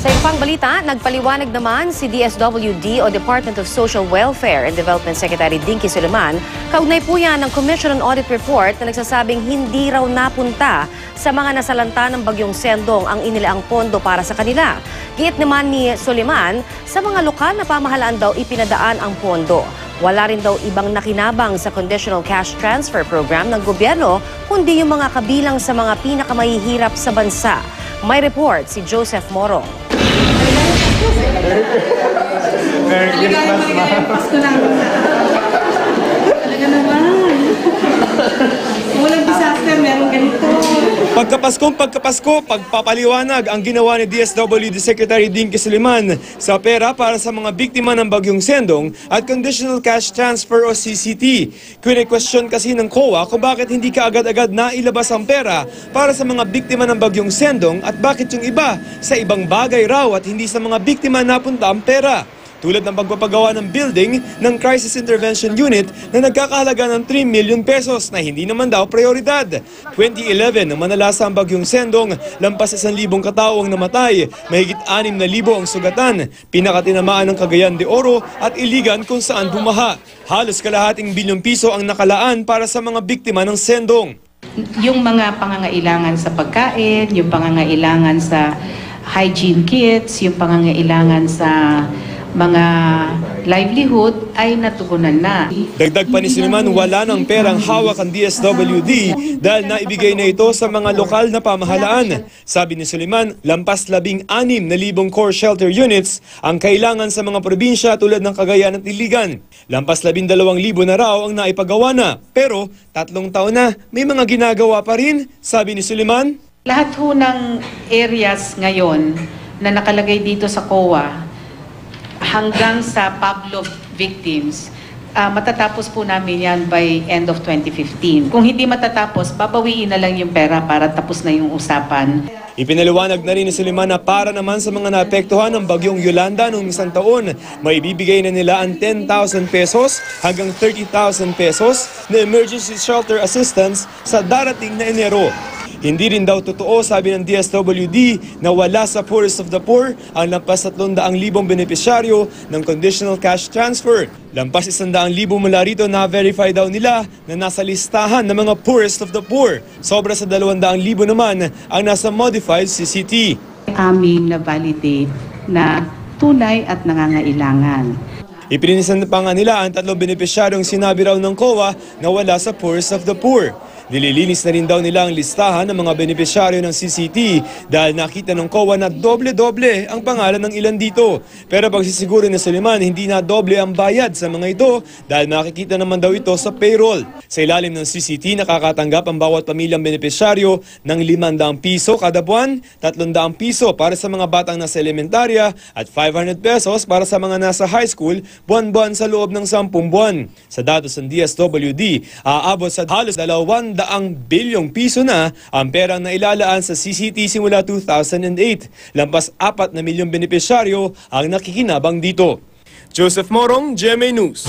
Sa ibang balita, nagpaliwanag naman si DSWD o Department of Social Welfare and Development Secretary Dinky Suleman kaugnay po yan ng Commission on Audit Report na nagsasabing hindi raw napunta sa mga nasalanta ng bagyong Sendong ang inilaang pondo para sa kanila. Giit naman ni Suleman, sa mga lokal na pamahalaan daw ipinadaan ang pondo. Wala rin daw ibang nakinabang sa Conditional Cash Transfer Program ng gobyerno kundi yung mga kabilang sa mga pinakamahihirap sa bansa. May report si Joseph Morong. Merry Christmas, ma'am. Pasko lang. Talaga naman. Walang disaster, meron ganito. Pagkapasko, pagpapaliwanag ang ginawa ni DSWD Secretary Dinky Suleman sa pera para sa mga biktima ng bagyong Sendong at Conditional Cash Transfer o CCT. Kine-question kasi ng COA kung bakit hindi kaagad-agad nailabas ang pera para sa mga biktima ng bagyong Sendong at bakit yung iba sa ibang bagay raw at hindi sa mga biktima napunta ang pera. Tulad ng pagpapagawa ng building ng Crisis Intervention Unit na nagkakahalaga ng 3 million pesos na hindi naman daw prioridad. 2011 nang manalasa ang bagyong Sendong, lampas 1,000 katao ang namatay, mahigit 6,000 ang sugatan, pinakatinamaan ng Cagayan de Oro at Iligan kung saan bumaha. Halos kalahating bilyong piso ang nakalaan para sa mga biktima ng Sendong. Yung mga pangangailangan sa pagkain, yung pangangailangan sa hygiene kits, yung pangangailangan sa mga livelihood ay natugunan na. Dagdag pa ni Suleman, wala ng perang hawak ang DSWD dahil naibigay na ito sa mga lokal na pamahalaan. Sabi ni Suleman, lampas 16,000 core shelter units ang kailangan sa mga probinsya tulad ng Cagayan at Iligan. Lampas 12,000 na raw ang naipagawa na. Pero 3 taon na, may mga ginagawa pa rin, sabi ni Suleman. Lahat ho ng areas ngayon na nakalagay dito sa COA hanggang sa Pavlov victims, matatapos po namin yan by end of 2015. Kung hindi matatapos, babawiin na lang yung pera para tapos na yung usapan. Ipinaliwanag na rin ni Suleman na para naman sa mga naapektuhan ng bagyong Yolanda noong isang taon, may bibigay na nila ang 10,000 pesos hanggang 30,000 pesos na emergency shelter assistance sa darating na Enero. Hindi rin daw totoo, sabi ng DSWD, na wala sa poorest of the poor ang lampas 300,000 benepisyaryo ng Conditional Cash Transfer. Lampas 100,000 mula rito na verify daw nila na nasa listahan ng mga poorest of the poor. Sobra sa 200,000 naman ang nasa modified CCT. Aming na-validate na tunay at nangangailangan. Ipininisan pa nga nila ang 3 benepisyaryong sinabi raw ng COA na wala sa poorest of the poor. Nililinis na rin daw nila ang listahan ng mga benepisyaryo ng CCT dahil nakita ng COA na doble-doble ang pangalan ng ilan dito. Pero pagsisiguro ni Suleman, hindi na doble ang bayad sa mga ito dahil makikita naman daw ito sa payroll. Sa ilalim ng CCT, nakakatanggap ang bawat pamilyang benepisyaryo ng 500 piso kada buwan, 300 piso para sa mga batang nasa elementarya at 500 pesos para sa mga nasa high school buwan-buwan sa loob ng 10 buwan. Sa datos ng DSWD, aabot sa halos 200 bilyong piso na ang perang na ilalaan sa CCT simula 2008. Lampas 4 na milyong benepisyaryo ang nakikinabang dito. Joseph Morong, GMA News.